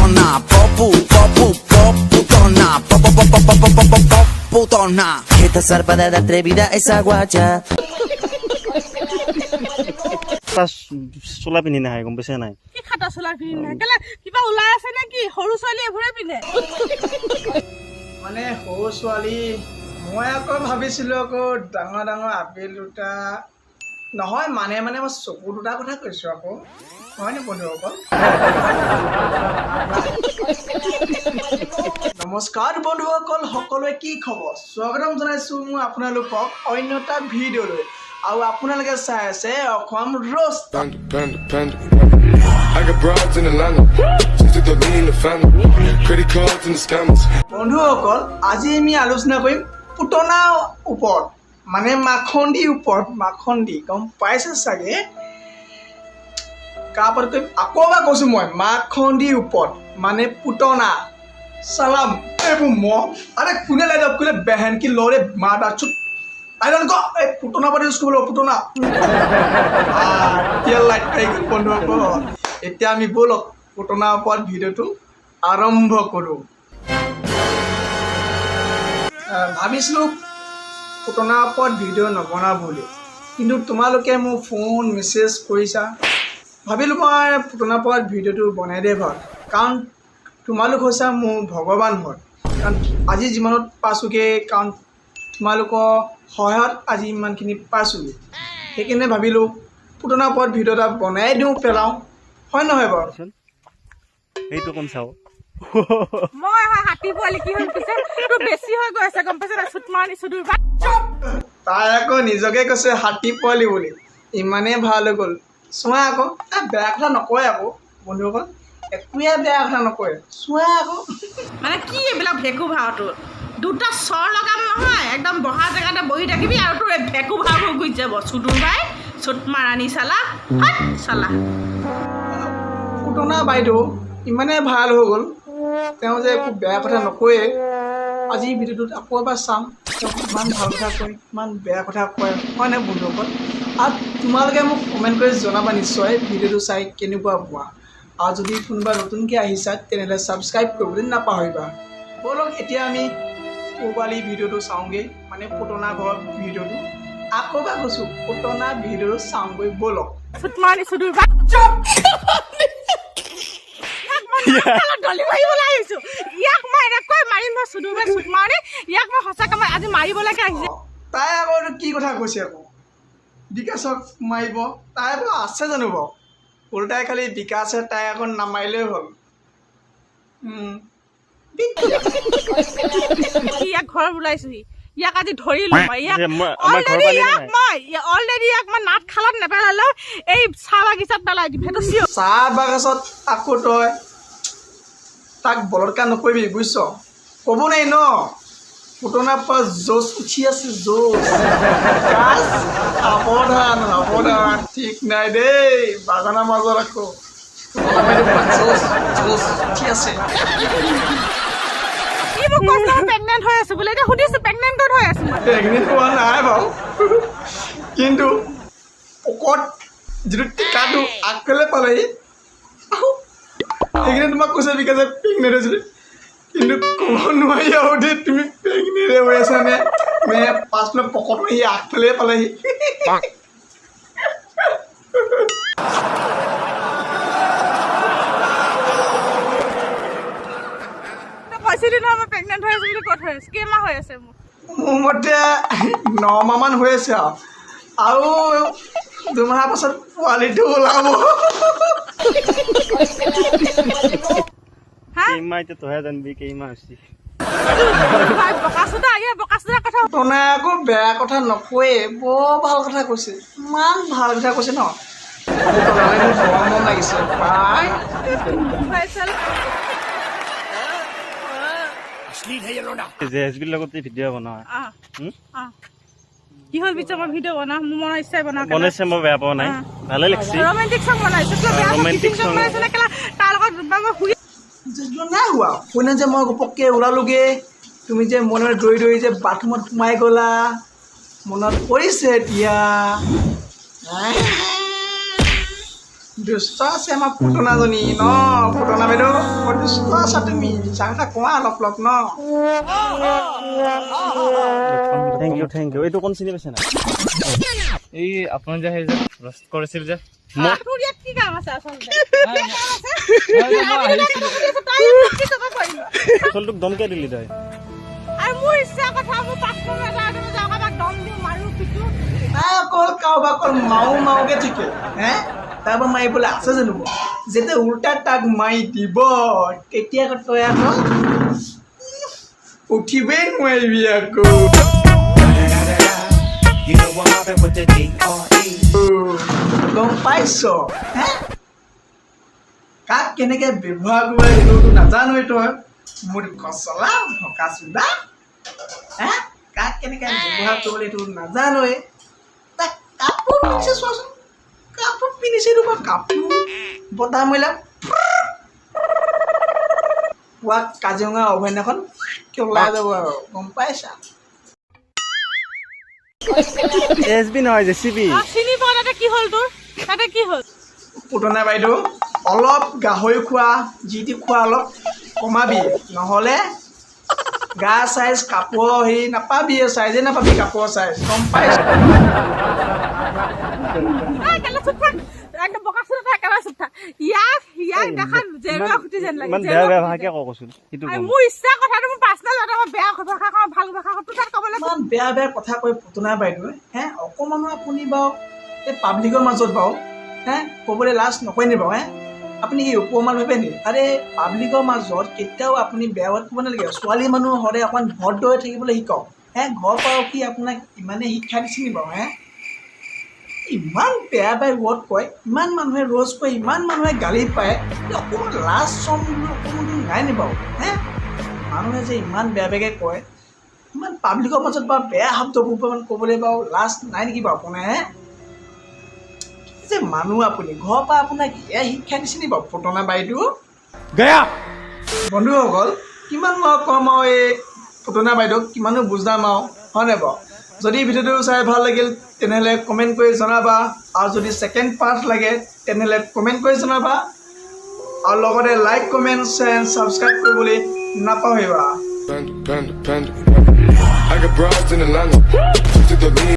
putona, putona. Esta zarpada de atrevida esa guacha. চোলা পিন্ধি নাহে গম পাইছে নাই কি খাটা চোলা পিন্ধি নাহে কেলে কিবা ওলাই আছে নেকি সৰু ছোৱালী এভৰে পিন্ধে মানে সৰু ছোৱালী মই আকৌ ভাবিছিলোঁ আকৌ ডাঙৰ ডাঙৰ আপেল দুটা নহয় মানে মই চকু দুটা কথা কৈছোঁ আকৌ হয়নে বন্ধুসকল নমস্কাৰ বন্ধুসকল সকলোৱে কি খবৰ স্বাগতম জনাইছোঁ মই আপোনালোকক অন্য এটা ভিডিঅ'লৈ আৰু আপোনালোকে চাই আছে Assam roast I got broads in Atlanta, just to the lean the family, credit cards and the scammers. বন্ধুসকল আজি আমি আলোচনা কৰিম পুতনা ওপৰত মানে মাখন্দি ওপৰত মাখন্দি গম পাইছে চাগে কাপত কৈ আকৌ এবাৰ কৈছোঁ মই মাখন্দি ওপৰত মানে পুতনা চালাম এইবোৰ আৰে কোনে লাইট কোনে বেহেন কি লৰে মাতা চুপ I don't go. পুতনা পাতি ইউজ কৰিব পুতনা এতিয়া লাইট খাই গ'ল বন্ধুসকল এতিয়া আমি ব'লক পুতনাৰ ওপৰত ভিডিঅ'টো আৰম্ভ কৰোঁ ভাবিছিলোঁ পুতনাৰ ওপৰত ভিডিঅ' নবনাওঁ বুলি কিন্তু তোমালোকে মোক ফোন মেছেজ কৰিছা ভাবিলোঁ মই পুতনাৰ ওপৰত ভিডিঅ'টো বনাই দিয়ে ভাল কাৰণ তোমালোক হৈছে মোৰ ভগৱান হয় কাৰণ আজি যিমানত পাইছোঁগৈ কাৰণ তোমালোকৰ সহায়ত আজি ইমানখিনি পাইছোঁগৈ সেইকাৰণে ভাবিলোঁ পুতনাৰ ওপৰত ভিডিঅ' এটা বনাই দিওঁ পেলাওঁ হয় নহয় বাৰু এইটো কোন চাও মই হাতী পোৱালি কি হ'ল পিছে তোৰ বেছি হৈ গৈ আছে গম পাইছে না চুট মাৰি চুদুৰ ভাত তাই আকৌ নিজকে কৈছে হাতী পোৱালি বুলি ইমানেই ভাল হৈ গ'ল চোৱা আকৌ বেয়া কথা নকয় আকৌ বন্ধুসকল একোৱে বেয়া কথা নকয় চোৱা আকৌ মানে কি এইবিলাক ভেকু ভাওটো দুটা চৰ লগাম নহয় একদম বহা জেগাতে বহি থাকিবি আৰু তোৰ ভেকু ভাওবোৰ গুচি যাব চুদুৰ ভাই চুট মাৰানি চালা চালা পুতনা বাইদেউ ইমানেই ভাল হৈ গ'ল তেওঁ যে একো বেয়া কথা নকয়ে আজি ভিডিঅ'টোত আকৌ এবাৰ চাম তেওঁ ইমান ভাল কথা কয় ইমান বেয়া কথা কয় হয় নাই বন্ধুসকল আৰু তোমালোকে মোক কমেণ্ট কৰি জনাবা নিশ্চয় ভিডিঅ'টো চাই কেনেকুৱা পোৱা আৰু যদি কোনোবা নতুনকৈ আহিছা তেনেহ'লে ছাবস্ক্ৰাইব কৰিবলৈ নাপাহৰিবা ব'লক এতিয়া আমি পোৱালি ভিডিঅ'টো চাওঁগৈ মানে পুতনা ঘৰৰ ভিডিঅ'টো আকৌ এবাৰ কৈছোঁ পুতনা ভিডিঅ'টো চাওঁগৈ ব'লক চুট মাৰি চুদুৰ ভাত দলি মাৰিবলৈ আহিছোঁ ইয়াক মই এনেকৈ মাৰিম মই চুদুৰ ভাই চুট মাৰি ইয়াক মই সঁচাকৈ মই আজি মাৰিবলৈকে আহিছোঁ তাই আকৌ এইটো কি কথা কৈছে আকৌ বিকাশক মাৰিব তাই আকৌ আছে জানো বাৰু উল্টাই খালি বিকাশে তাই আকৌ নামাৰিলেই হ'ল ইয়াক ঘৰ ওলাইছোহি ইয়াক আজি ধৰিলো মই ইয়াক অলৰেডি ইয়াক মই নাট খালত নেপেলালেও এই চাহ বাগিচাত পেলাই দিম সেইটো চিঞৰ চাহ বাগিচাত আকৌ তই তাক বলৎকাৰ নকৰিবি বুজিছ ক'ব নাই ন পুতনাৰ পৰা জোচ উঠি আছে জোচ সাৱধান সাৱধান ঠিক নাই দেই বাগানৰ মাজত আকৌ জোচ জোচ উঠি আছে প্ৰেগনেণ্ট হৈ আছো বোলে এতিয়া সুধিছো প্ৰেগনেণ্ট হৈ আছো প্ৰেগনেণ্ট হোৱা নাই বাৰু কিন্তু পকত যিটো টিকাটো আগফালে পালেহি সেইখিনি তোমাক কৈছে বিকাশে প্ৰেগনেণ্ট হৈছিলে কিন্তু ক'ব নোৱাৰি আৰু দেই তুমি প্ৰেগনেণ্টে হৈ আছা নে পাছফালে পকত আহি আগফালে পালেহি কৈছিলি নহয় মই প্ৰেগনেণ্ট হৈ আছো বুলি ক'ত হৈ আছো কেইমাহ হৈ আছে মোৰ মতে 9 মাহমান হৈ আছে আৰু 2 মাহৰ পাছত পোৱালিটো ওলাব কেইমাহ এতিয়া তহে জানিবি কেইমাহ হৈছে পুতনাই আকৌ বেয়া কথা নকয়ে বৰ ভাল কথা কৈছে ইমান ভাল কথা কৈছে ন পুতনালৈ মোৰ বৰ মন লাগিছে পাই জেহেজবিৰ লগত ভিডিঅ' বনোৱা কি হ'ল পিছে মই ভিডিঅ' বনাওঁ মোৰ মনৰ ইচ্ছাই বনাইছে মই বেয়া পোৱা নাই ভালে লাগিছে ৰোমেণ্টিক চং বনাইছো ৰোমেণ্টিক চং তাৰ লগত মই নাই হোৱা শুনে যে মই ঘপককৈ ওলালোগৈ তুমি যে মনে দৌৰি দৌৰি যে বাথৰুমত সোমাই গ'লা মনত পৰিছে এতিয়া দুষ্ট আছে আমাৰ পুতনাজনী ন পুতনা বাইদেউ বৰ দুষ্ট আছা তুমি মিছা কথা কোৱা অলপ ন থেংক ইউ এইটো কোন চিনি পাইছে না এই আপোনাৰ যে সেই যে ৰষ্ট কৰিছিল যে তোৰ ইয়াত কি কাম আছে আচলতে আচলটোক দমকে দিলি তই আৰু মোৰ ইচ্ছা কথা মোৰ 5 মিনিট এটা যাওঁ কাবাক দম দিওঁ মাৰো পিটো অকল কাৰোবাক মাওকে ঠিকে হে তাৰপৰা মাৰিবলৈ আছে জানো যেতিয়া উল্টা তাক মাৰি দিব তেতিয়া তই আকৌ উঠিবই নোৱাৰিবি আকৌ গম পাইছ হে কাক কেনেকে ব্যৱহাৰ কৰিব এইটো নাজানোৱে তই মোৰ কচলা ভকা চুদা হে কাক কেনেকে ব্যৱহাৰ কৰিবলৈ এইটো নাজানোৱে তাক কাপোৰ পিন্ধিছে চোৱাচোন কাপোৰ পিন্ধিছে ৰ'বা কাপোৰ বতাহ মহিলা পুৱা কাজিৰঙা অভয়াৰণ্যখন ওলাই যাব আৰু গম পাইছা এছবি নহয় জেচিবি চিনি পোৱা তাতে কি হ'ল তোৰ তাতে কি হ'ল পুতনা বাইদেউ অলপ গাহৰি খোৱা যি টি খোৱা অলপ কমাবি নহ'লে গা চাইজ কাপোৰৰ হেৰি নাপাবি চাইজে নাপাবি কাপোৰৰ চাইজ গম পাইছ একদম বকা চুটা একেবাৰে চুটা ইয়াক দেখা জেৰুৱা খুটি যেন লাগে ইমান বেয়া ভাষাকে কচোন সেইটো মোৰ ইচ্ছা কথাটো মোৰ পাৰ্চনেল কথা মই বেয়া ভাষা কওঁ ভাল ভাষা কওঁ তোৰ তাত ক'বলৈ ইমান বেয়া কথা কৈ পুতনা বাইদেৱে হে অকণমানো আপুনি বাৰু এই পাব্লিকৰ মাজত বাৰু হে ক'বলৈ লাজ নকয় নি বাৰু হে আপুনি কি উপমান ভাবে নেকি আৰে পাব্লিকৰ মাজত কেতিয়াও আপুনি বেয়া ৱৰ্ড ক'ব নালাগে ছোৱালী মানুহ সদায় অকণমান ভদ্ৰ হৈ থাকিবলৈ শিকক হে ঘৰৰ পৰাও কি আপোনাক ইমানে শিক্ষা দিছে নি বাৰু হে ইমান বেয়া ৱৰ্ড কয় ইমান মানুহে ৰ'জ কয় ইমান মানুহে গালি পায় অকণমান লাজ চম অকণমান নাই নি বাৰু হে মানুহে যে ইমান বেয়াকৈ কয় ইমান পাব্লিকৰ মাজত বাৰু বেয়া শব্দবোৰ ক'বলৈ বাৰু লাজ নাই নেকি বাৰু আপোনাৰ হে যে মানুহ আপুনি ঘৰৰ পৰা আপোনাক এয়া শিক্ষা দিছে নি বাৰু পুতনা বাইদেউ বন্ধুসকল কিমান মই ক'ম আৰু এই পুতনা বাইদেউক কিমানো বুজাম আৰু হয়নে বাৰু যদি ভিডিঅ'টো চাই ভাল লাগিল তেনেহ'লে কমেণ্ট কৰি জনাবা আৰু যদি ছেকেণ্ড পাৰ্ট লাগে তেনেহ'লে কমেণ্ট কৰি জনাবা আৰু লগতে লাইক কমেণ্ট শ্বেয়াৰ ছাবস্ক্ৰাইব কৰিবলৈ নাপাহৰিবা Panda. I got broads in Atlanta. Just to the lean.